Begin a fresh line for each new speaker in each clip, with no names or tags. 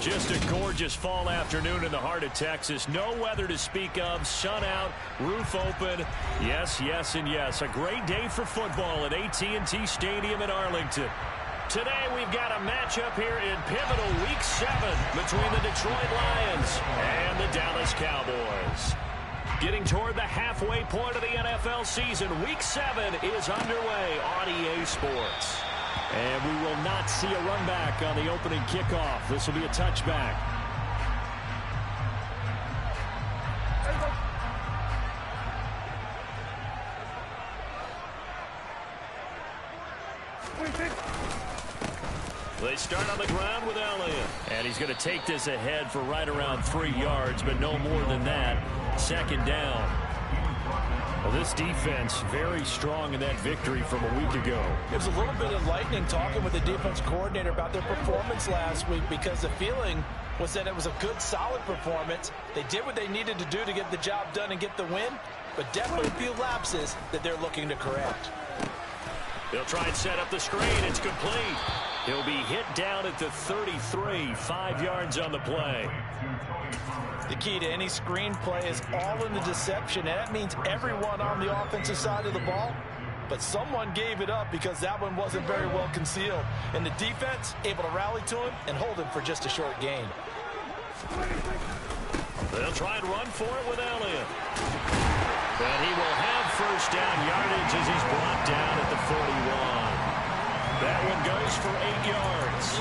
Just a gorgeous fall afternoon in the heart of Texas. No weather to speak of. Sun out, roof open. Yes, yes, and yes. A great day for football at AT&T Stadium in Arlington. Today we've got a matchup here in pivotal Week 7 between the Detroit Lions and the Dallas Cowboys. Getting toward the halfway point of the NFL season, Week 7 is underway on EA Sports. And we will not see a run back on the opening kickoff. This will be a touchback. They start on the ground with Elliott. And he's going to take this ahead for right around 3 yards, but no more than that. Second down. Well, this defense very strong in that victory from a week ago.
It was a little bit enlightening talking with the defense coordinator about their performance last week, because the feeling was that it was a good, solid performance. They did what they needed to do to get the job done and get the win, but definitely a few lapses that they're looking to correct.
They'll try and set up the screen. It's complete. He'll be hit down at the 33, 5 yards on the play.
The key to any screen play is all in the deception, and that means everyone on the offensive side of the ball. But someone gave it up because that one wasn't very well concealed. And the defense able to rally to him and hold him for just a short gain.
They'll try and run for it with Elliott. And he will have first down yardage as he's brought down at the 41. That one goes for 8 yards.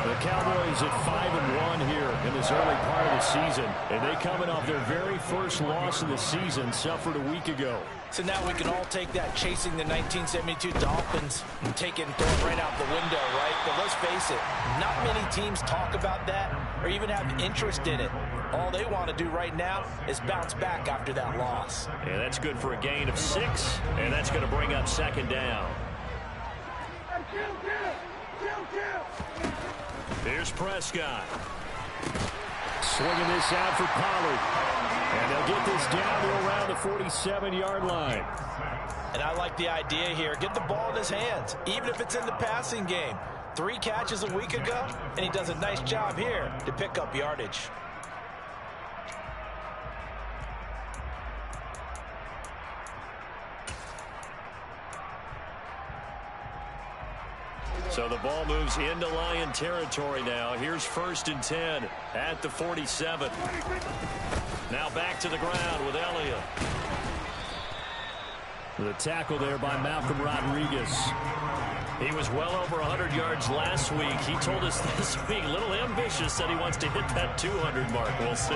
The Cowboys at 5-1 here in this early part of the season. And they coming off their very first loss of the season, suffered a week ago.
So now we can all take that chasing the 1972 Dolphins and take it and throw it right out the window, right? But let's face it, not many teams talk about that or even have interest in it. All they want to do right now is bounce back after that loss.
Yeah, that's good for a gain of 6, and that's going to bring up second down. Here's Prescott. Swinging this out for Pollard. And they'll get this down to around the 47-yard line.
And I like the idea here. Get the ball in his hands, even if it's in the passing game. 3 catches a week ago, and he does a nice job here to pick up yardage.
So the ball moves into Lion territory now. Here's 1st and 10 at the 47. Now back to the ground with Elliott. The tackle there by Malcolm Rodriguez. He was well over 100 yards last week. He told us this week, a little ambitious, said he wants to hit that 200 mark. We'll see.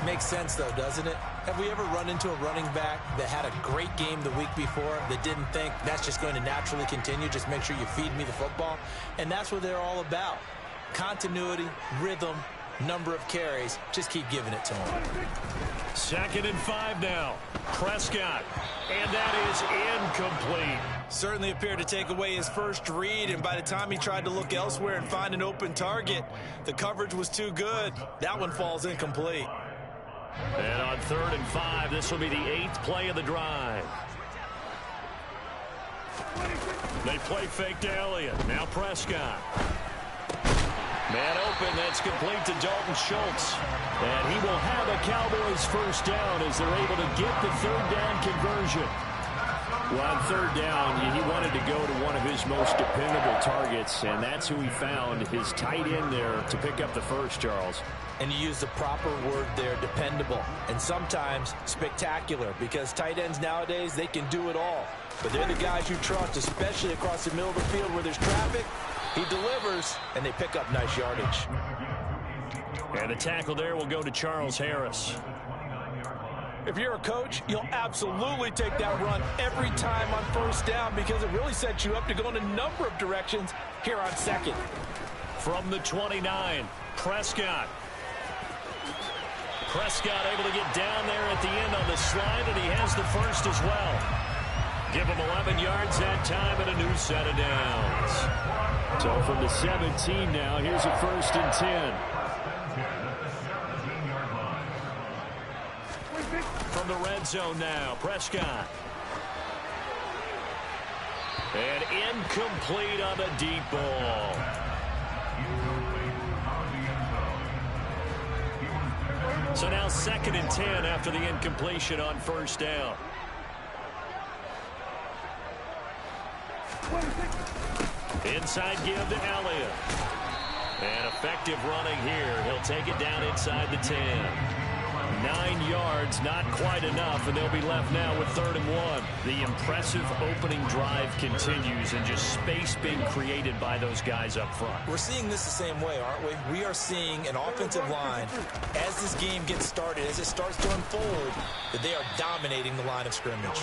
Makes sense, though, doesn't it? Have we ever run into a running back that had a great game the week before that didn't think that's just going to naturally continue? Just make sure you feed me the football. And that's what they're all about. Continuity, rhythm, number of carries. Just keep giving it to him.
2nd and 5 now. Prescott. And that is incomplete.
Certainly appeared to take away his first read, and by the time he tried to look elsewhere and find an open target, the coverage was too good. That one falls incomplete.
And on 3rd and 5, this will be the 8th play of the drive. They play fake to Elliott. Now Prescott. Man open, that's complete to Dalton Schultz. And he will have a Cowboys first down as they're able to get the 3rd down conversion. Well, on 3rd down, he wanted to go to one of his most dependable targets, and that's who he found, his tight end there, to pick up the first, Charles.
And you use the proper word there, dependable, and sometimes spectacular, because tight ends nowadays, they can do it all. But they're the guys you trust, especially across the middle of the field where there's traffic. He delivers, and they pick up nice yardage.
And the tackle there will go to Charles Harris.
If you're a coach, you'll absolutely take that run every time on 1st down, because it really sets you up to go in a number of directions here on 2nd.
From the 29, Prescott. Prescott able to get down there at the end on the slide, and he has the first as well. Give him 11 yards that time and a new set of downs. So from the 17 now, here's a 1st and 10. From the red zone now, Prescott. And incomplete on the deep ball. So now 2nd and 10 after the incompletion on first down. Inside give to Elliott. And effective running here. He'll take it down inside the 10. 9 yards, not quite enough, and they'll be left now with 3rd and 1. The impressive opening drive continues, and just space being created by those guys up front.
We're seeing this the same way, aren't we? We are seeing an offensive line, as this game gets started, as it starts to unfold, that they are dominating the line of scrimmage.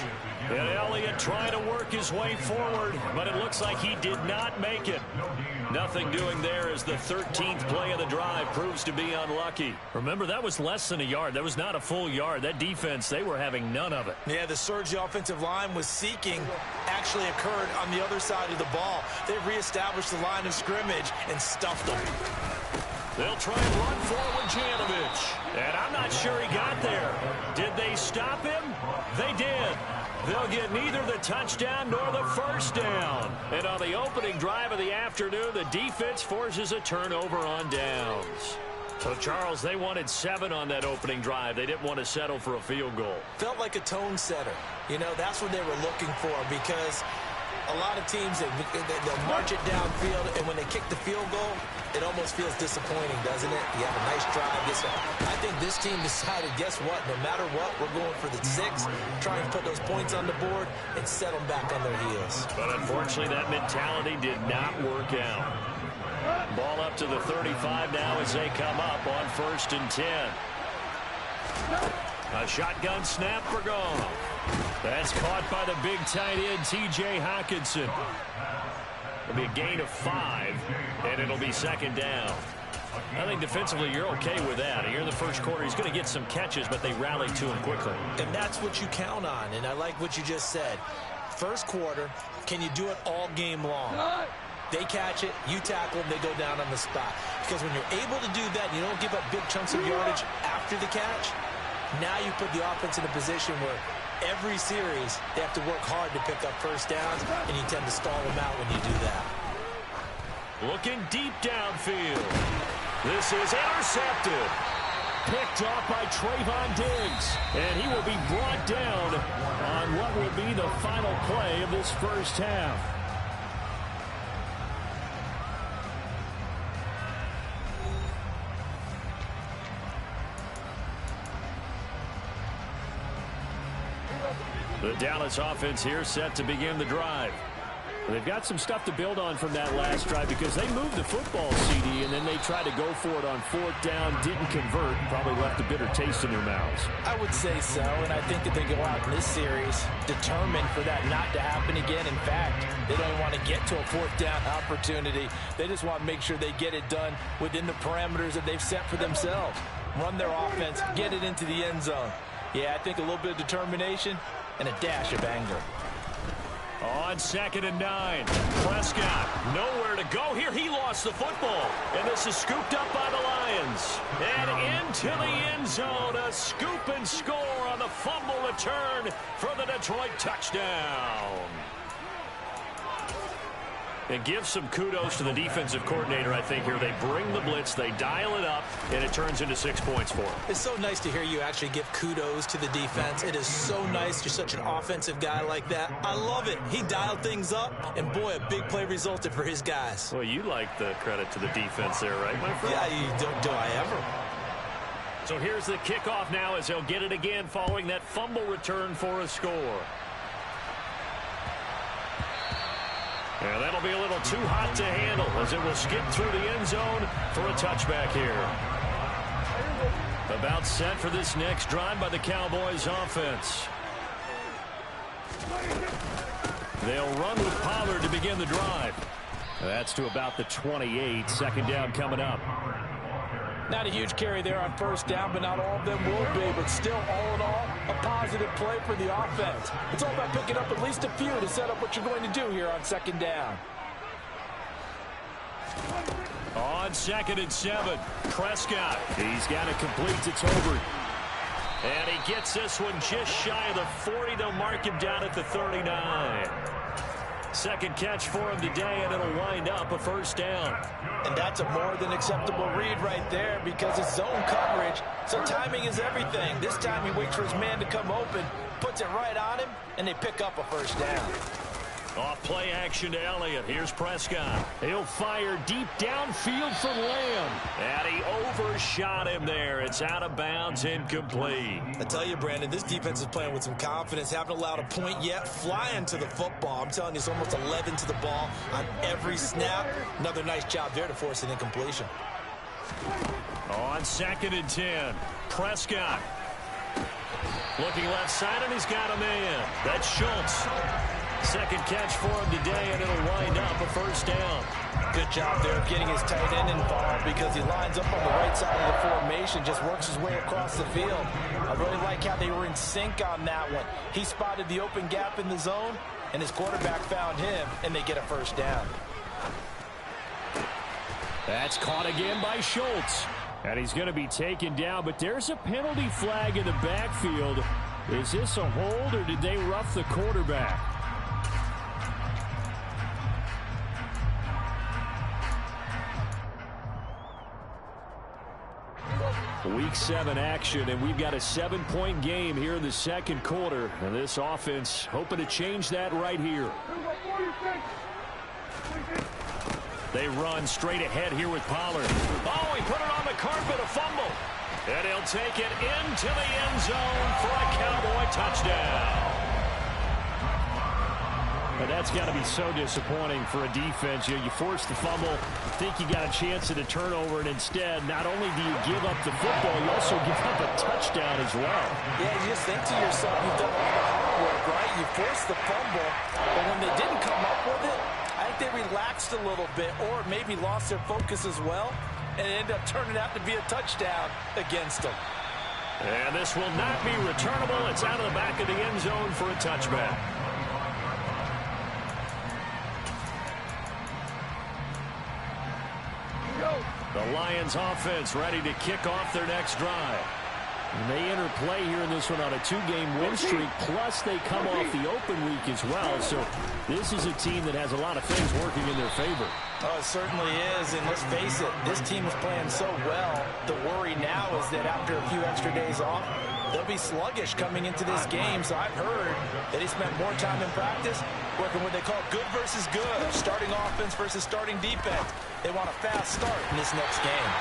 And Elliott trying to work his way forward, but it looks like he did not make it. Nothing doing there as the 13th play of the drive proves to be unlucky. Remember, that was less than a yard. That was not a full yard. That defense, they were having none of it.
Yeah, the surge the offensive line was seeking actually occurred on the other side of the ball. They reestablished the line of scrimmage and stuffed them.
They'll try and run forward Janovich. And I'm not sure he got there. Did they stop him? They did. They'll get neither the touchdown nor the first down. And on the opening drive of the afternoon, the defense forces a turnover on downs. So, Charles, they wanted 7 on that opening drive. They didn't want to settle for a field goal.
Felt like a tone setter. You know, that's what they were looking for, because a lot of teams, they'll march it downfield, and when they kick the field goal, it almost feels disappointing, doesn't it? You have a nice drive. I think this team decided, guess what? No matter what, we're going for the 6, try and put those points on the board and set them back on their heels.
But unfortunately, that mentality did not work out. Ball up to the 35 now as they come up on 1st and 10. A shotgun snap for Goff. That's caught by the big tight end, T.J. Hockenson. It'll be a gain of 5, and it'll be 2nd down. I think defensively you're okay with that. Here in the first quarter, he's going to get some catches, but they rallied to him quickly.
And that's what you count on, and I like what you just said. First quarter, can you do it all game long? They catch it, you tackle them, they go down on the spot. Because when you're able to do that, you don't give up big chunks of yardage after the catch, now you put the offense in a position where every series they have to work hard to pick up first downs, and you tend to stall them out when you do that.
Looking deep downfield. This is intercepted. Picked off by Trayvon Diggs. And he will be brought down on what will be the final play of this first half. The Dallas offense here set to begin the drive. They've got some stuff to build on from that last drive because they moved the football, CD, and then they tried to go for it on 4th down, didn't convert, probably left a bitter taste in their mouths.
I would say so, and I think that they go out in this series determined for that not to happen again. In fact, they don't even want to get to a 4th down opportunity. They just want to make sure they get it done within the parameters that they've set for themselves. Run their offense, get it into the end zone. Yeah, I think a little bit of determination and a dash of anger.
On 2nd and 9, Prescott nowhere to go here. He lost the football, and this is scooped up by the Lions. And into the end zone, a scoop and score on the fumble return for the Detroit touchdown. And give some kudos to the defensive coordinator, I think, here. They bring the blitz, they dial it up, and it turns into 6 points for them.
It's so nice to hear you actually give kudos to the defense. It is so nice. You're such an offensive guy like that. I love it. He dialed things up, and boy, a big play resulted for his guys.
Well, you like the credit to the defense there, right, my friend?
Yeah, do I ever?
So here's the kickoff now as they'll get it again following that fumble return for a score. And that'll be a little too hot to handle as it will skip through the end zone for a touchback here. About set for this next drive by the Cowboys offense. They'll run with Pollard to begin the drive. That's to about the 28. 2nd down coming up.
Not a huge carry there on 1st down, but not all of them will be. But still, all in all, a positive play for the offense. It's all about picking up at least a few to set up what you're going to do here on 2nd down.
On 2nd and 7, Prescott. He's got it complete to Tolbert. And he gets this one just shy of the 40. They'll mark him down at the 39. Second catch for him today, and it'll wind up a first down.
And that's a more than acceptable read right there because it's zone coverage, so timing is everything. This time he waits for his man to come open, puts it right on him, and they pick up a first down.
Off play action to Elliott. Here's Prescott. He'll fire deep downfield for Lamb. And he overshot him there. It's out of bounds, incomplete.
I tell you, Brandon, this defense is playing with some confidence. Haven't allowed a point yet. Flying to the football. I'm telling you, it's almost 11 to the ball on every snap. Another nice job there to force an incompletion.
On 2nd and 10, Prescott. Looking left side, and he's got a man. That's Schultz. Second catch for him today, and it'll wind up a first down. Good job there of getting his tight end involved because he lines up on the right side of the formation, just works his way across the field. I really like how they were in sync on that one. He spotted the open gap in the zone, and his quarterback found him, and they get a first down. That's caught again by Schultz. And he's going to be taken down, but there's a penalty flag in the backfield. Is this a hold, or did they rough the quarterback? Week 7 action, and we've got a 7-point game here in the second quarter. And this offense hoping to change that right here. They run straight ahead here with Pollard. Oh, he put it on the carpet, a fumble. And he'll take it into the end zone for a Cowboy touchdown. But that's got to be so disappointing for a defense. You force the fumble, think you got a chance at a turnover, and instead, not only do you give up the football, you also give up a touchdown as well.
Yeah, you just think to yourself, you've done all the hard work, right? You forced the fumble, but when they didn't come up with it, I think they relaxed a little bit or maybe lost their focus as well, and it ended up turning out to be a touchdown against them.
And this will not be returnable. It's out of the back of the end zone for a touchback. The Lions offense ready to kick off their next drive. And they enter play here in this one on a 2-game win streak, plus they come off the open week as well. So this is a team that has a lot of things working in their favor.
Oh, it certainly is, and let's face it, this team is playing so well. The worry now is that after a few extra days off, they'll be sluggish coming into this game. So I've heard that he spent more time in practice working what they call good versus good, starting offense versus starting defense. They want a fast start in this next game.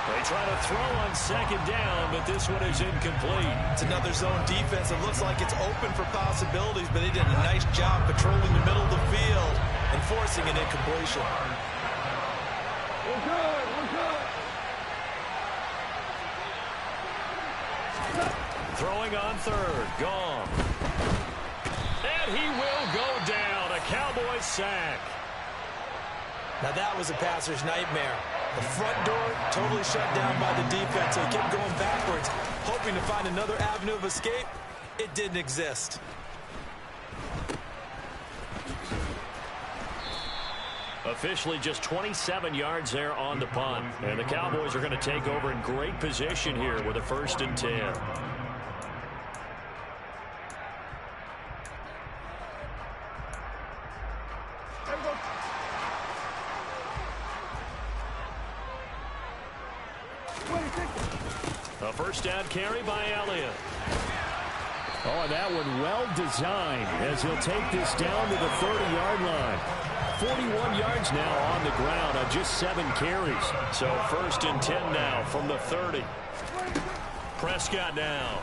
They try to throw on second down, but this one is incomplete.
It's another zone defense. It looks like it's open for possibilities, but they did a nice job patrolling the middle of the field and forcing an incompletion.
We're good.
Throwing on third. Gone. And he will go down. A Cowboys sack.
Now that was a passer's nightmare. The front door totally shut down by the defense, so he kept going backwards, hoping to find another avenue of escape. It didn't exist.
Officially just 27 yards there on the punt. And the Cowboys are going to take over in great position here with a 1st and 10. A first down carry by Elliott. Oh, and that one well designed as he'll take this down to the 30-yard line. 41 yards now on the ground on just 7 carries. So 1st and 10 now from the 30. Prescott now.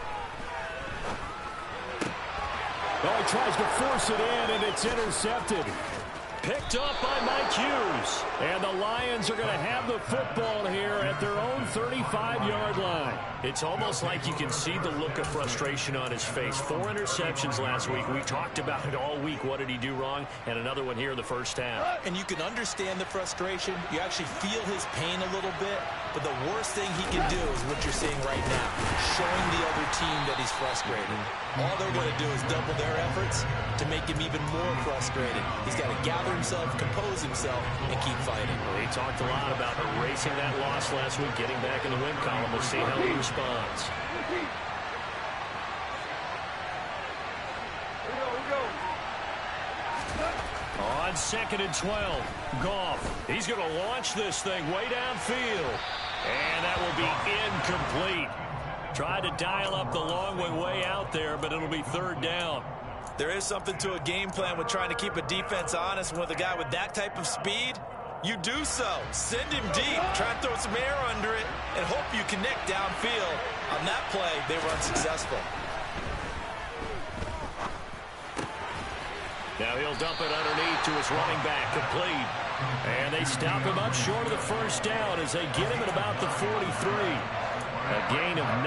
Oh, he tries to force it in, and it's intercepted. Picked up by Mike Hughes. And the Lions are going to have the football here at their own 35-yard line. It's almost like you can see the look of frustration on his face. 4 interceptions last week. We talked about it all week. What did he do wrong? And another one here in the first half.
And you can understand the frustration. You actually feel his pain a little bit. But the worst thing he can do is what you're seeing right now, showing the other team that he's frustrated. All they're going to do is double their efforts to make him even more frustrated. He's got to gather himself, compose himself, and keep fighting.
Well, he talked a lot about erasing that loss last week, getting back in the win column. We'll see how he responds. On On 2nd and 12, Goff. He's going to launch this thing way downfield. And that will be incomplete. Tried to dial up the long way out there, but it'll be 3rd down.
There is something to a game plan with trying to keep a defense honest. With a guy with that type of speed, you do so. Send him deep. Try and throw some air under it and hope you connect downfield. On that play, they were unsuccessful.
Now he'll dump it underneath to his running back, complete. And they stop him up short of the 1st down as they get him at about the 43. A gain of 9,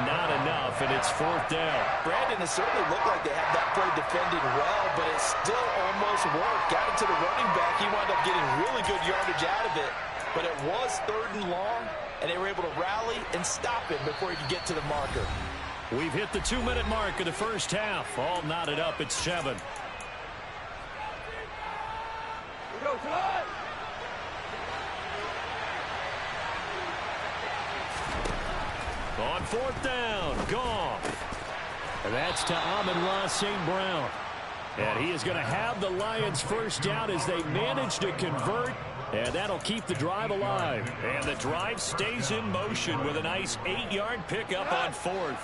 not enough, and it's 4th down.
Brandon, it certainly looked like they had that play defended well, but it still almost worked. Got it to the running back. He wound up getting really good yardage out of it, but it was 3rd and long, and they were able to rally and stop it before he could get to the marker.
We've hit the 2-minute mark of the 1st half. All knotted up at 7.
Go, Todd!
On 4th down, Goff. And that's to Amon-Ra St. Brown. And he is going to have the Lions 1st down as they manage to convert. And that'll keep the drive alive. And the drive stays in motion with a nice 8-yard pickup on 4th.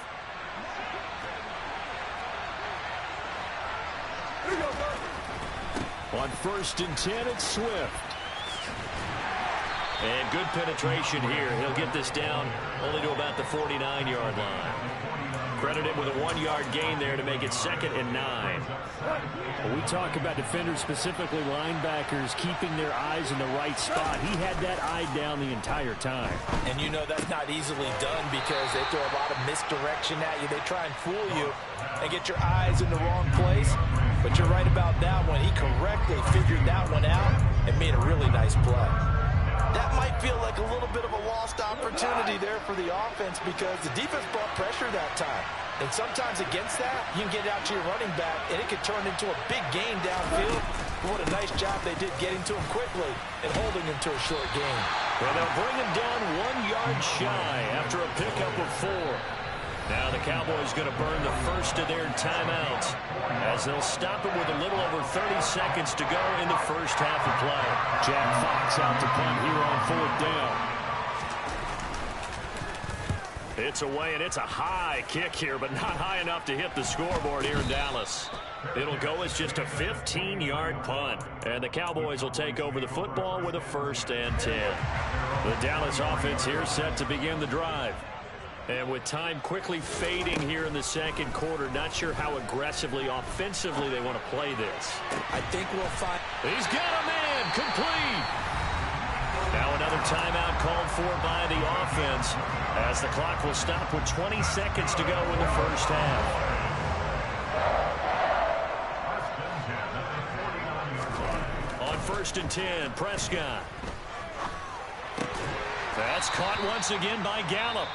On 1st and 10, it's Swift. And good penetration here. He'll get this down only to about the 49-yard line. Credit him with a 1-yard gain there to make it 2nd and 9.
When we talk about defenders, specifically linebackers, keeping their eyes in the right spot, he had that eye down the entire time.
And you know that's not easily done because they throw a lot of misdirection at you. They try and fool you and get your eyes in the wrong place. But you're right about that one. He correctly figured that one out and made a really nice play. That might feel like a little bit of a lost opportunity there for the offense because the defense brought pressure that time. And sometimes against that, you can get out to your running back, and it could turn into a big gain downfield. But what a nice job they did getting to him quickly and holding him to a short gain.
Well, they'll bring him down 1 yard shy after a pickup of 4. Now the Cowboys going to burn the first of their timeouts as they'll stop it with a little over 30 seconds to go in the first half of play.
Jack Fox out to punt here on 4th down.
It's away, and it's a high kick here, but not high enough to hit the scoreboard here in Dallas. It'll go as just a 15-yard punt, and the Cowboys will take over the football with a 1st and 10. The Dallas offense here set to begin the drive. And with time quickly fading here in the 2nd quarter, not sure how aggressively, offensively they want to play this.
I think we'll find...
He's got a man, complete. Now another timeout called for by the offense as the clock will stop with 20 seconds to go in the first half. On 1st and 10, Prescott. That's caught once again by Gallup.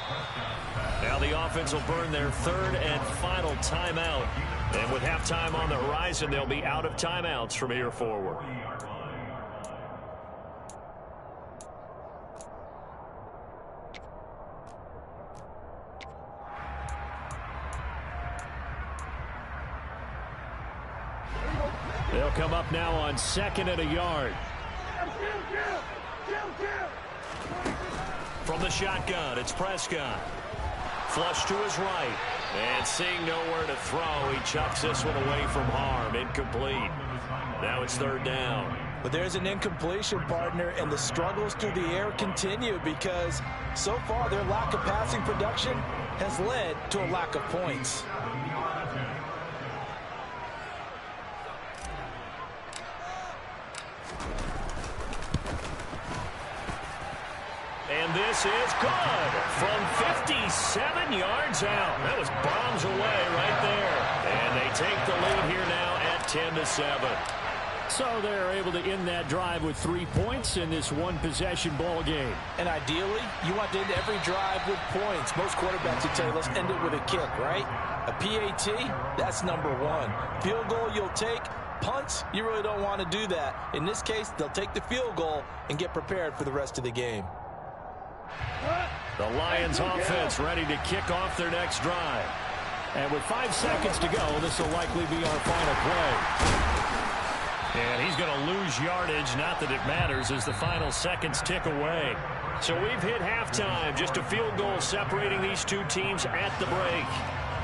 Now the offense will burn their 3rd and final timeout. And with halftime on the horizon, they'll be out of timeouts from here forward. They'll come up now on 2nd and a yard. From the shotgun, it's Prescott. Flush to his right. And seeing nowhere to throw, he chucks this one away from harm. Incomplete. Now it's 3rd down.
But there's an incompletion, partner, and the struggles through the air continue because so far their lack of passing production has led to a lack of points.
And this is good from 57 yards out. That was bombs away right there. And they take the lead here now at 10-7.
So they're able to end that drive with 3 points in this one-possession ball game.
And ideally, you want to end every drive with points. Most quarterbacks would tell you, let's end it with a kick, right? A PAT, that's number 1. Field goal you'll take. Punts, you really don't want to do that. In this case, they'll take the field goal and get prepared for the rest of the game.
The Lions offense ready to kick off their next drive.
And with 5 seconds to go, this will likely be our final play.
And he's going to lose yardage. Not that it matters as the final seconds tick away. So we've hit halftime. Just a field goal separating these two teams at the break.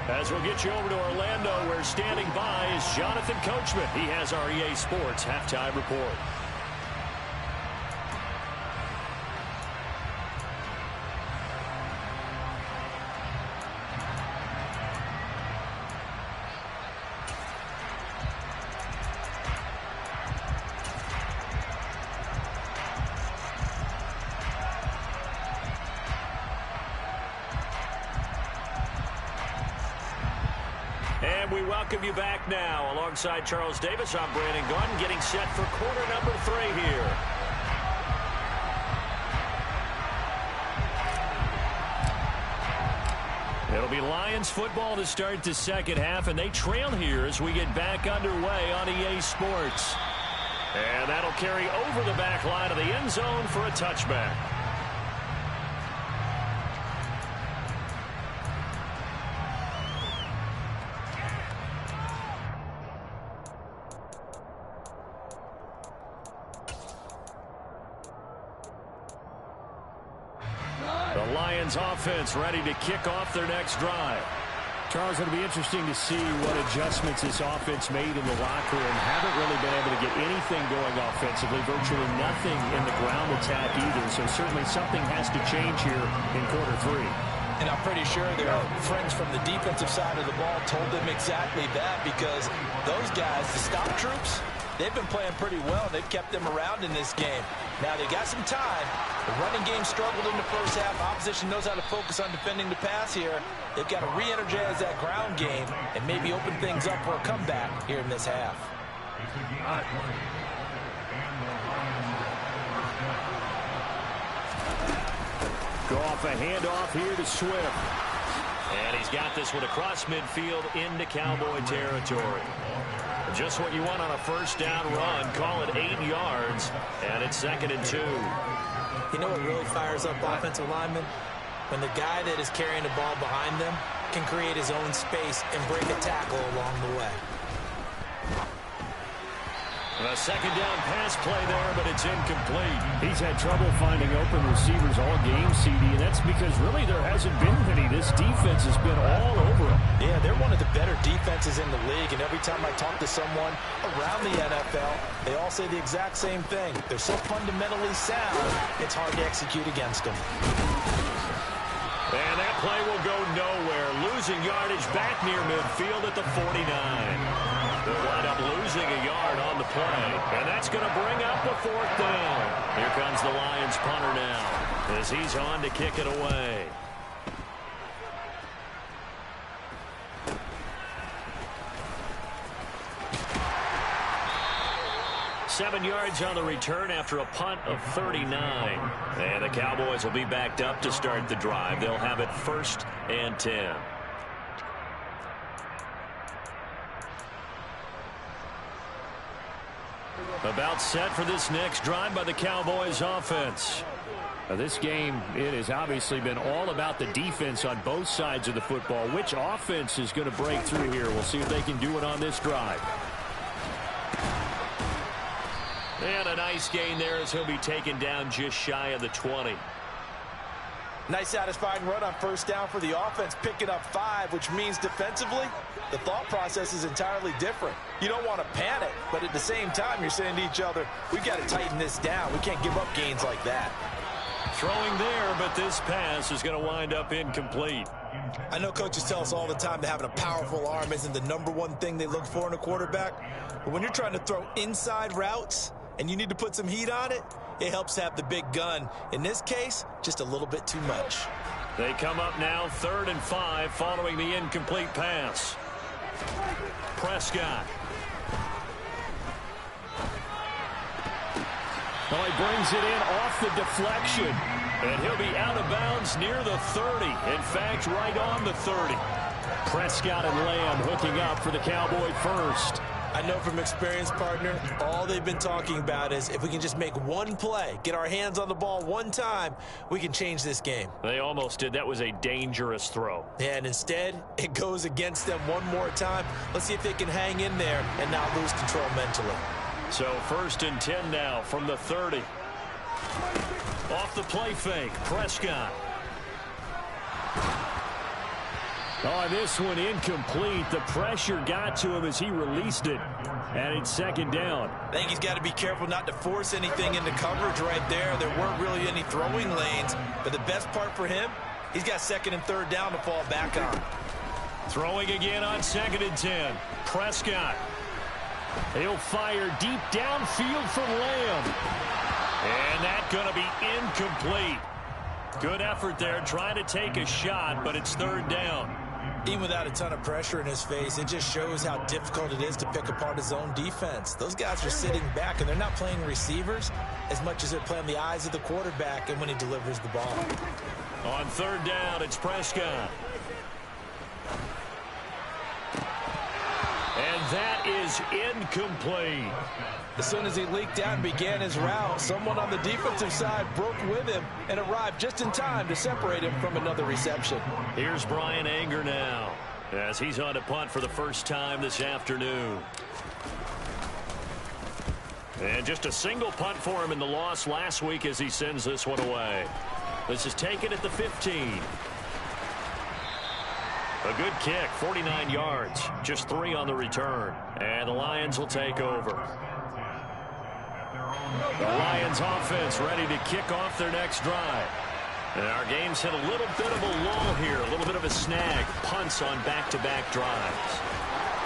As we'll get you over to Orlando, where standing by is Jonathan Coachman. He has our EA Sports halftime report. And we welcome you back now. Alongside Charles Davis, I'm Brandon Gaudin, getting set for quarter number 3 here. It'll be Lions football to start the second half, and they trail here as we get back underway on EA Sports. And that'll carry over the back line of the end zone for a touchback. The Lions offense ready to kick off their next drive.
Charles, it'll be interesting to see what adjustments this offense made in the locker room. Haven't really been able to get anything going offensively, virtually nothing in the ground attack either. So certainly something has to change here in quarter 3.
And I'm pretty sure their friends from the defensive side of the ball told them exactly that, because those guys, the stop troops, they've been playing pretty well. They've kept them around in this game. Now they got some time. The running game struggled in the first half. Opposition knows how to focus on defending the pass here. They've got to re-energize that ground game and maybe open things up for a comeback here in this half.
Go off a handoff here to Swift. And he's got this one across midfield into Cowboy territory. Just what you want on a first down run. Call it 8 yards, and it's 2nd and 2.
You know what really fires up offensive linemen? When the guy that is carrying the ball behind them can create his own space and break a tackle along the way.
A second down pass play there, but it's incomplete.
He's had trouble finding open receivers all game, CD, and that's because really there hasn't been many. This defense has been all over them.
Yeah, they're one of the better defenses in the league, and every time I talk to someone around the NFL, they all say the exact same thing. They're so fundamentally sound, it's hard to execute against them.
And that play will go nowhere. Losing yardage back near midfield at the 49. They'll wind up losing a yard on the play. And that's going to bring up the 4th down. Here comes the Lions punter now as he's on to kick it away. Seven yards on the return after a punt of 39. And the Cowboys will be backed up to start the drive. They'll have it 1st and 10. About set for this next drive by the Cowboys offense.
Now this game, it has obviously been all about the defense on both sides of the football. Which offense is going to break through here? We'll see if they can do it on this drive.
And a nice gain there as he'll be taken down just shy of the 20.
Nice satisfying run on first down for the offense, picking up 5, which means defensively, the thought process is entirely different. You don't want to panic, but at the same time, you're saying to each other, we've got to tighten this down. We can't give up gains like that.
Throwing there, but this pass is going to wind up incomplete.
I know coaches tell us all the time that having a powerful arm isn't the #1 thing they look for in a quarterback, but when you're trying to throw inside routes and you need to put some heat on it, it helps have the big gun. In this case, just a little bit too much.
They come up now 3rd and 5 following the incomplete pass. Prescott.
Well, he brings it in off the deflection.
And he'll be out of bounds near the 30. In fact, right on the 30.
Prescott and Lamb hooking up for the Cowboy first.
I know from experience, partner, all they've been talking about is if we can just make one play, get our hands on the ball one time, we can change this game.
They almost did. That was a dangerous throw.
Yeah, and instead, it goes against them one more time. Let's see if they can hang in there and not lose control mentally.
So 1st and 10 now from the 30. Off the play fake, Prescott. Oh, this one incomplete. The pressure got to him as he released it. And it's 2nd down.
I think he's got to be careful not to force anything into coverage right there. There weren't really any throwing lanes. But the best part for him, he's got 2nd and 3rd down to fall back on.
Throwing again on 2nd and 10. Prescott. He'll fire deep downfield for Lamb. And that's going to be incomplete. Good effort there trying to take a shot, but it's 3rd down.
Even without a ton of pressure in his face, it just shows how difficult it is to pick apart his own defense. Those guys are sitting back, and they're not playing receivers as much as they're playing the eyes of the quarterback and when he delivers the ball.
On 3rd down, it's Prescott. And that is incomplete.
As soon as he leaked out and began his route, someone on the defensive side broke with him and arrived just in time to separate him from another reception.
Here's Brian Anger now as he's on to punt for the first time this afternoon. And just a single punt for him in the loss last week as he sends this one away. This is taken at the 15. A good kick, 49 yards, just 3 on the return. And the Lions will take over. The Lions offense ready to kick off their next drive. And our game's hit a little bit of a lull here, a little bit of a snag. Punts on back-to-back drives.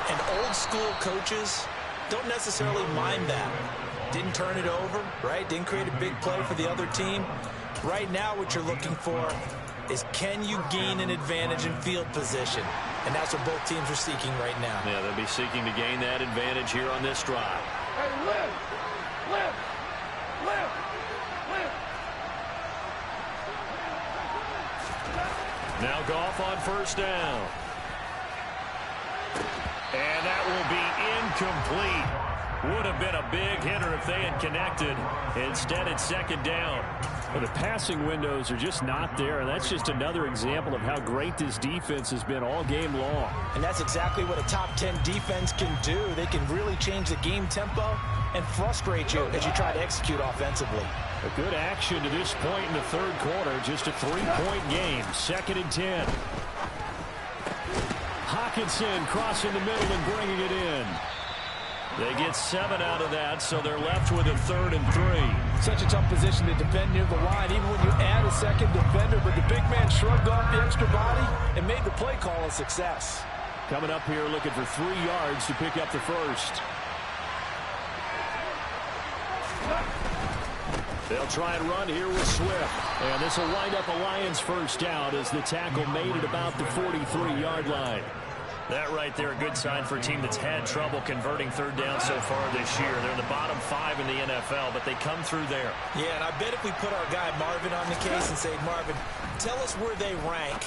And old school coaches don't necessarily mind that. Didn't turn it over, right? Didn't create a big play for the other team. Right now what you're looking for is can you gain an advantage in field position? And that's what both teams are seeking right now.
Yeah, they'll be seeking to gain that advantage here on this drive.
Hey, lift! Lift! Lift! Lift!
Now Goff on 1st down. And that will be incomplete. Would have been a big hitter if they had connected. Instead, it's 2nd down.
Well, the passing windows are just not there, and that's just another example of how great this defense has been all game long.
And that's exactly what a top 10 defense can do. They can really change the game tempo and frustrate you as you try to execute offensively.
A good action to this point in the 3rd quarter. Just a 3-point game. 2nd and 10. Hockenson crossing the middle and bringing it in.
They get 7 out of that, so they're left with a 3rd and 3.
Such a tough position to defend near the line, even when you add a second defender. But the big man shrugged off the extra body and made the play call a success.
Coming up here looking for 3 yards to pick up the first.
They'll try and run here with Swift.
And this will wind up a Lions first down as the tackle made it about the 43-yard line.
That right there, a good sign for a team that's had trouble converting 3rd down so far this year. They're in the bottom 5 in the NFL, but they come through there.
Yeah, and I bet if we put our guy Marvin on the case and say, Marvin, tell us where they rank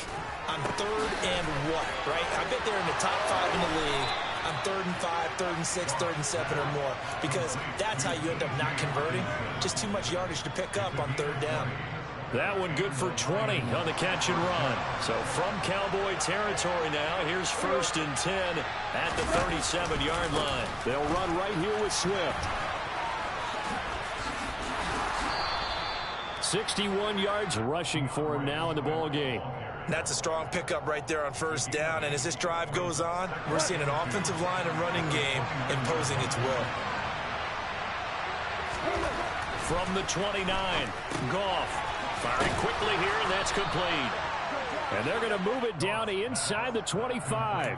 on 3rd and what, right? I bet they're in the top 5 in the league on 3rd and 5, 3rd and 6, 3rd and 7 or more, because that's how you end up not converting. Just too much yardage to pick up on 3rd down.
That one good for 20 on the catch and run. So from Cowboy territory now, here's 1st and 10 at the 37-yard line.
They'll run right here with Swift. 61 yards rushing for him now in the ball game.
That's a strong pickup right there on 1st down. And as this drive goes on, we're seeing an offensive line and running game imposing its will.
From the 29, Goff. Firing quickly here, and that's complete.
And they're going to move it down to inside the 25.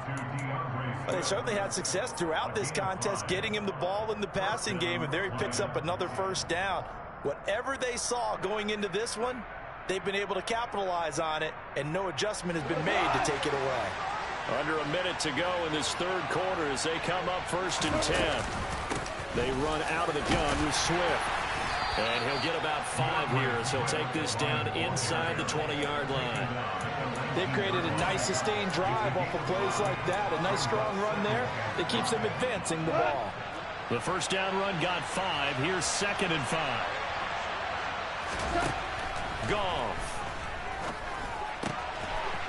Well, they certainly had success throughout this contest, getting him the ball in the passing game, and there he picks up another 1st down. Whatever they saw going into this one, they've been able to capitalize on it, and no adjustment has been made to take it away.
Under a minute to go in this 3rd quarter as they come up 1st and 10.
They run out of the gun with Swift.
And he'll get about 5 here as he'll take this down inside the 20-yard line.
They've created a nice sustained drive off of plays like that. A nice strong run there that keeps them advancing the ball.
The 1st down run got 5. Here's 2nd and 5. Goff.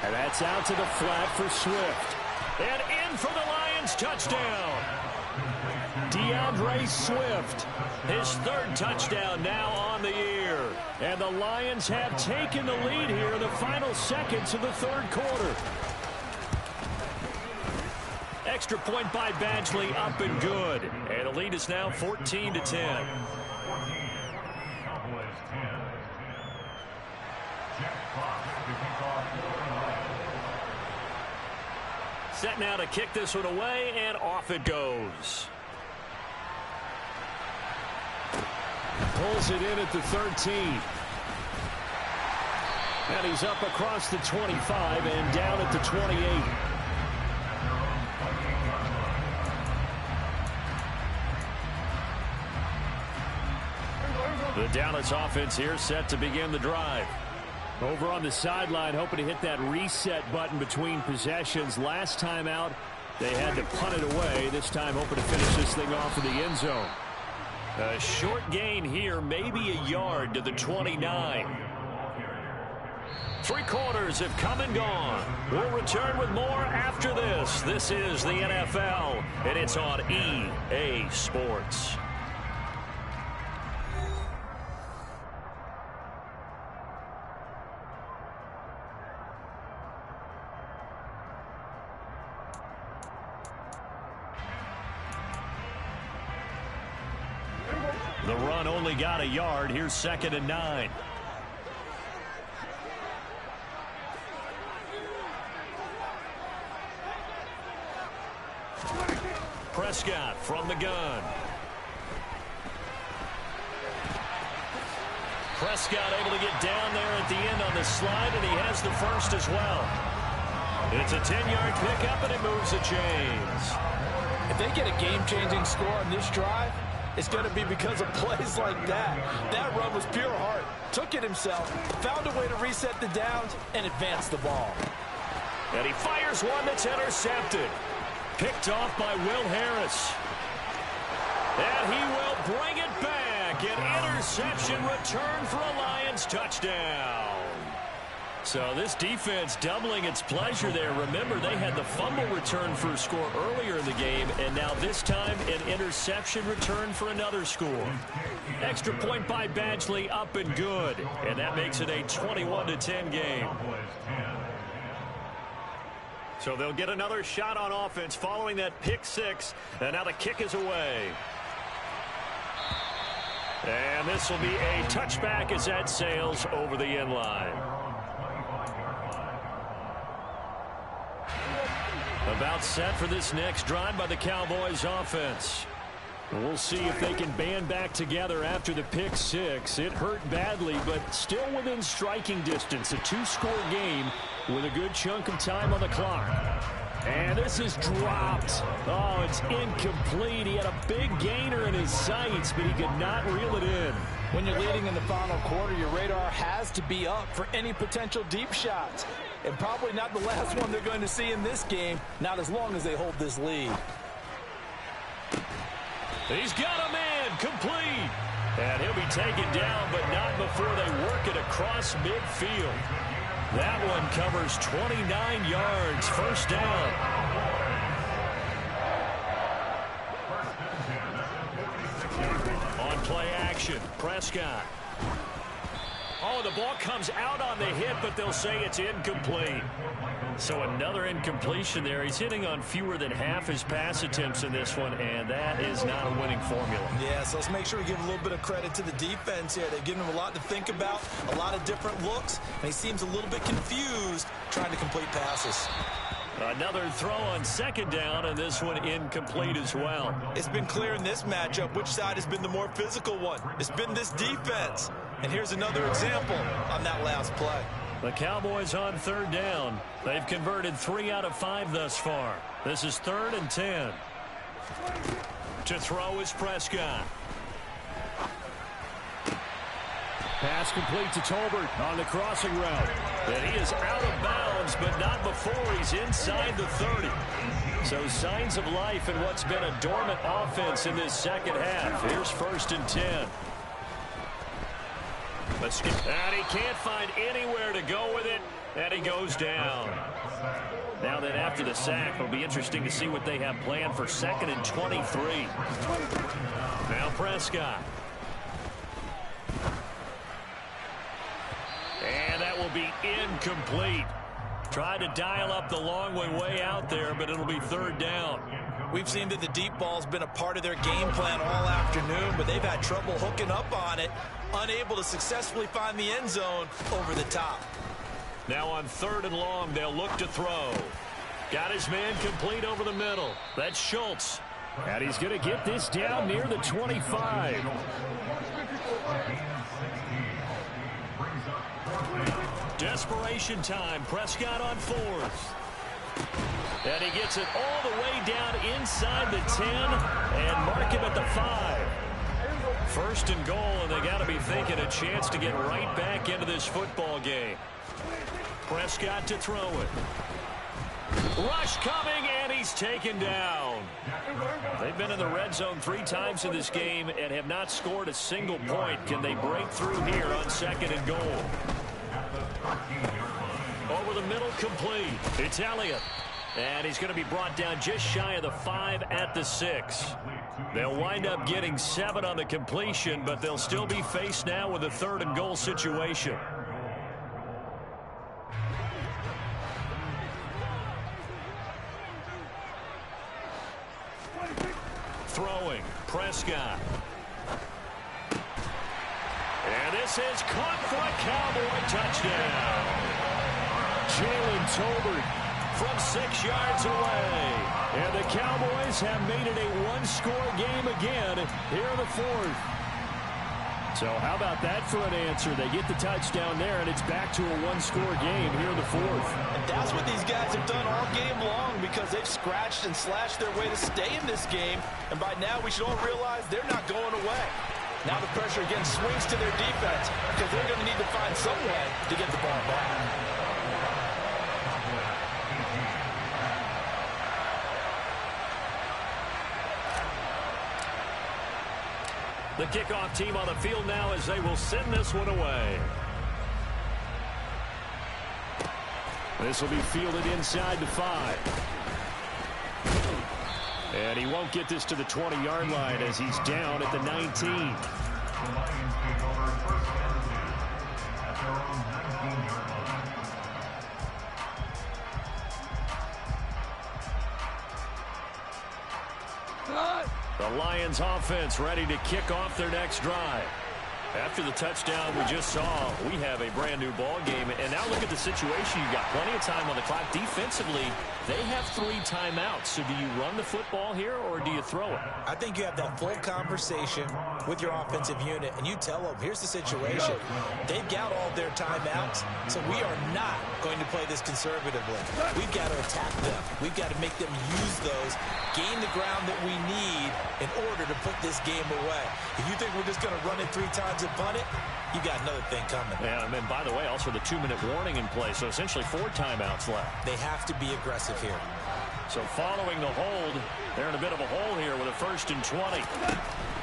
And that's out to the flat for Swift.
And in for the Lions touchdown. DeAndre Swift. His third touchdown now on the year. And the Lions have taken the lead here in the final seconds of the third quarter. Extra point by Badgley, up and good. And the lead is now 14-10. Set now to kick this one away, and off it goes.
Pulls it in at the 13. And he's up across the 25 and down at the 28.
The Dallas offense here set to begin the drive.
Over on the sideline, hoping to hit that reset button between possessions. Last time out, they had to punt it away. This time, hoping to finish this thing off in the end zone.
A short gain here, maybe a yard to the 29. 3 quarters have come and gone. We'll return with more after this. This is the NFL, and it's on EA Sports. The run only got a yard. Here's 2nd and 9. Prescott from the gun. Prescott able to get down there at the end on the slide, and he has the first as well. It's a 10-yard pickup, and it moves the chains.
If they get a game-changing score on this drive, it's going to be because of plays like that. That run was pure heart. Took it himself, found a way to reset the downs, and advance the ball.
And he fires one that's intercepted. Picked off by Will Harris. And he will bring it back. An interception return for a Lions touchdown. So this defense doubling its pleasure there. Remember, they had the fumble return for a score earlier in the game, and now this time an interception return for another score. Extra point by Badgley, up and good. And that makes it a 21-10 game. So they'll get another shot on offense following that pick 6. And now the kick is away. And this will be a touchback as that sails over the end line. About set for this next drive by the Cowboys offense. We'll see if they can band back together after the pick 6. It hurt badly, but still within striking distance. A 2-score game with a good chunk of time on the clock. And this is dropped. Oh, it's incomplete. He had a big gainer in his sights, but he could not reel it in.
When you're leading in the final quarter, your radar has to be up for any potential deep shots. And probably not the last one they're going to see in this game, not as long as they hold this lead.
He's got a man, complete. And he'll be taken down, but not before they work it across midfield. That one covers 29 yards, first down. On play action, Prescott. Oh, the ball comes out on the hit, but they'll say it's incomplete. So another incompletion there. He's hitting on fewer than half his pass attempts in this one, and that is not a winning formula.
Yeah, so let's make sure we give a little bit of credit to the defense here. They've given him a lot to think about, a lot of different looks, and he seems a little bit confused trying to complete passes.
Another throw on 2nd down, and this one incomplete as well.
It's been clear in this matchup which side has been the more physical one. It's been this defense. And here's another example on that last play.
The Cowboys on 3rd down. They've converted 3 out of 5 thus far. This is 3rd and 10. To throw is Prescott.
Pass complete to Tolbert on the crossing route.
And he is out of bounds, but not before he's inside the 30. So signs of life in what's been a dormant offense in this second half. Here's 1st and 10. And he can't find anywhere to go with it. And he goes down. Now then, after the sack, it'll be interesting to see what they have planned for 2nd and 23. Now Prescott. And that will be incomplete. Tried to dial up the long way out there, but it'll be 3rd down.
We've seen that the deep ball's been a part of their game plan all afternoon, but they've had trouble hooking up on it, unable to successfully find the end zone over the top.
Now on 3rd and long, they'll look to throw. Got his man complete over the middle. That's Schultz.
And he's going to get this down near the 25.
Desperation time. Prescott on 4th. And he gets it all the way down inside the 10 and mark him at the 5. 1st and goal, and they got to be thinking a chance to get right back into this football game. Prescott to throw it. Rush coming, and he's taken down. They've been in the red zone 3 times in this game and have not scored a single point. Can they break through here on 2nd and goal? Over the middle, complete. It's Elliott. And he's going to be brought down just shy of the 5 at the 6. They'll wind up getting 7 on the completion, but they'll still be faced now with a 3rd and goal situation. Throwing, Prescott. And this is caught for a Cowboy touchdown.
Jalen Tolbert
from 6 yards away. And the Cowboys have made it a one-score game again here in the 4th.
So how about that for an answer? They get the touchdown there, and it's back to a one-score game here in the 4th.
And that's what these guys have done all game long, because they've scratched and slashed their way to stay in this game. And by now, we should all realize they're not going away. Now the pressure again swings to their defense, because they're going to need to find some way to get the ball back.
The kickoff team on the field now as they will send this one away.
This will be fielded inside the 5. And he won't get this to the 20-yard line as he's down at the 19.
The Lions offense ready to kick off their next drive. After the touchdown we just saw, we have a brand new ball game. And now look at the situation. You've got plenty of time on the clock. Defensively, they have 3 timeouts. So do you run the football here or do you throw it?
I think you have that full conversation with your offensive unit, and you tell them, here's the situation. They've got all their timeouts, so we are not going to play this conservatively. We've got to attack them. We've got to make them use those, gain the ground that we need in order to put this game away. If you think we're just going to run it 3 times and punt it, you got another thing coming.
Yeah, and then, by the way, also the 2-minute warning in play, so essentially 4 timeouts left.
They have to be aggressive here.
So following the hold, they're in a bit of a hole here with a 1st and 20.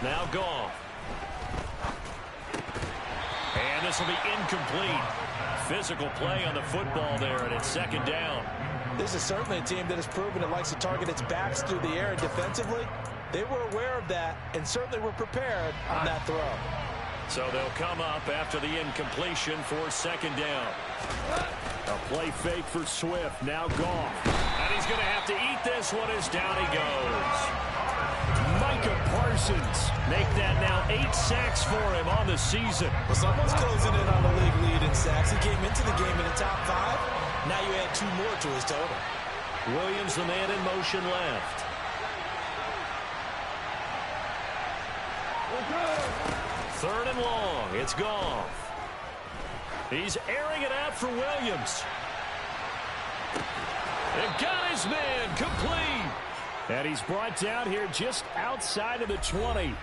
Now Goff. And this will be incomplete. Physical play on the football there, and it's 2nd down.
This is certainly a team that has proven it likes to target its backs through the air, and defensively, they were aware of that and certainly were prepared on that throw.
So they'll come up after the incompletion for 2nd down.
A play fake for Swift. Now Goff.
And he's going to have to eat this one as down he goes.
Micah Parsons.
Make that now 8 sacks for him on the season.
Well, someone's closing in on the league lead in sacks. He came into the game in the top 5. Now you add 2 more to his total.
Williams, the man in motion left. Third and long. It's Goff. He's airing it out for Williams. And got his man complete.
And he's brought down here just outside of the 20.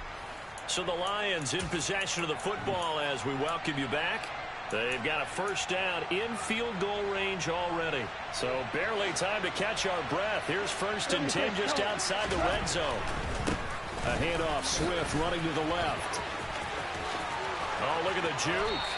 So the Lions in possession of the football as we welcome you back. They've got a 1st down in field goal range already. So barely time to catch our breath. Here's 1st and 10 just outside the red zone.
A handoff, Swift running to the left.
Oh, look at the juke.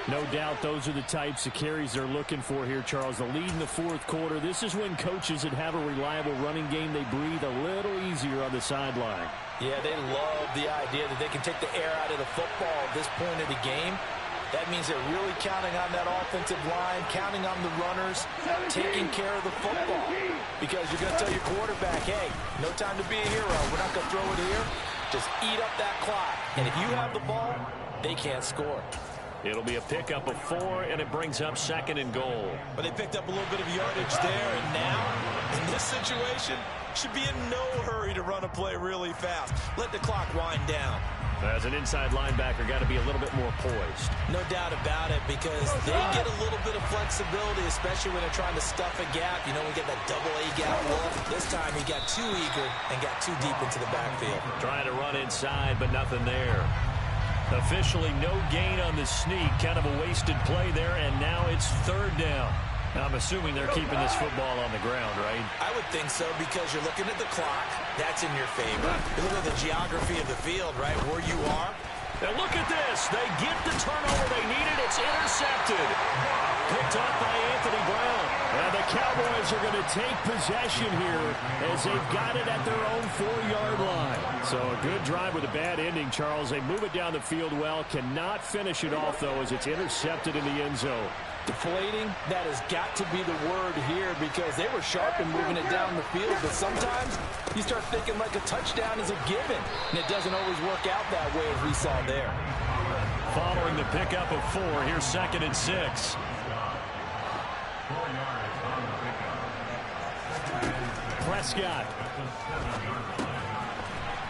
No doubt those are the types of carries they're looking for here, Charles. The lead in the fourth quarter. This is when coaches that have a reliable running game, they breathe a little easier on the sideline.
Yeah, they love the idea that they can take the air out of the football at this point of the game. That means they're really counting on that offensive line, counting on the runners, taking care of the football. Because you're going to tell your quarterback, hey, no time to be a hero. We're not going to throw it here. Just eat up that clock. And if you have the ball, they can't score.
It'll be a pickup of 4, and it brings up 2nd and goal.
But they picked up a little bit of yardage there, and now, in this situation, should be in no hurry to run a play really fast. Let the clock wind down.
As an inside linebacker, got to be a little bit more poised.
No doubt about it, because they get a little bit of flexibility, especially when they're trying to stuff a gap. You know, we get that double-A gap look. This time he got too eager and got too deep into the backfield.
Trying to run inside, but nothing there. Officially no gain on the sneak. Kind of a wasted play there, and now it's 3rd down. I'm assuming they're keeping this football on the ground, right?
I would think so, because you're looking at the clock. That's in your favor. You look at the geography of the field, right, where you are.
And look at this. They get the turnover they needed. It's intercepted. Picked up by Anthony Brown. And the Cowboys are going to take possession here as they've got it at their own 4-yard line. So a good drive with a bad ending, Charles. They move it down the field well. Cannot finish it off, though, as it's intercepted in the end zone.
Deflating, that has got to be the word here, because they were sharp in moving it down the field, but sometimes you start thinking like a touchdown is a given, and it doesn't always work out that way as we saw there.
Following the pickup of 4, here's 2nd and 6.
Prescott.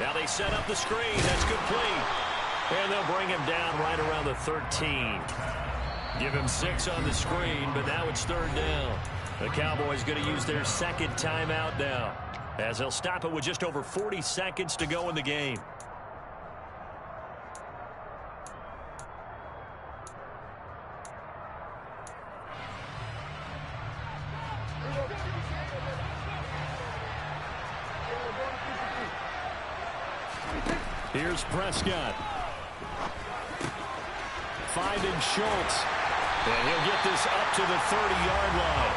Now they set up the screen. That's complete. And they'll bring him down right around the 13. Give him 6 on the screen, but now it's 3rd down. The Cowboys going to use their 2nd timeout now, as they'll stop it with just over 40 seconds to go in the game.
Here's Prescott. Finding Schultz.
And he'll get this up to the 30-yard line.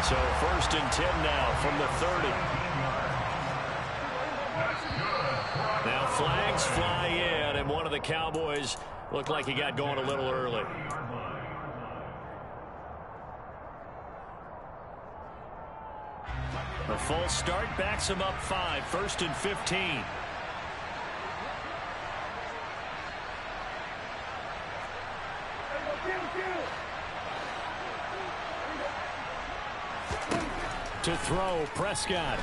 So 1st and 10 now from the 30. Now flags fly in, and one of the Cowboys looked like he got going a little early. A false start backs him up 5. 1st and 15.
To throw, Prescott.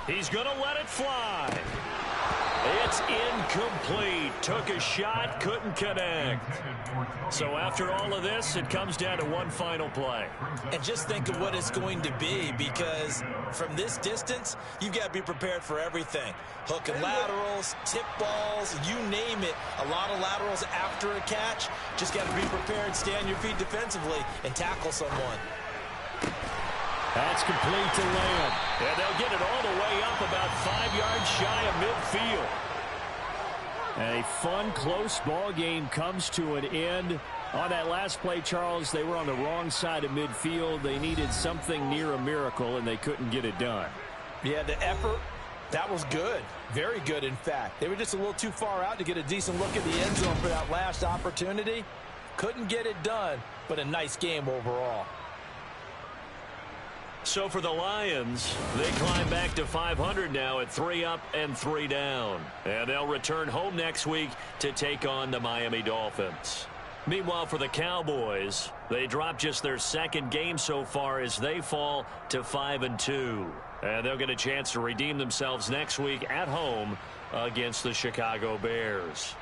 He's going to let it fly. It's incomplete. Took a shot, couldn't connect. So after all of this, it comes down to one final play.
And just think of what it's going to be, because from this distance, you've got to be prepared for everything. Hook and laterals, tip balls, you name it. A lot of laterals after a catch. Just got to be prepared, stay on your feet defensively, and tackle someone.
That's complete to Lamb.
And they'll get it all the way up about 5 yards shy of midfield.
And a fun, close ball game comes to an end. On that last play, Charles, they were on the wrong side of midfield. They needed something near a miracle, and they couldn't get it done.
Yeah, the effort, that was good. Very good, in fact. They were just a little too far out to get a decent look at the end zone for that last opportunity. Couldn't get it done, but a nice game overall.
So for the Lions, they climb back to 500 now at 3 up and 3 down. And they'll return home next week to take on the Miami Dolphins. Meanwhile, for the Cowboys, they drop just their 2nd game so far as they fall to 5-2. And they'll get a chance to redeem themselves next week at home against the Chicago Bears.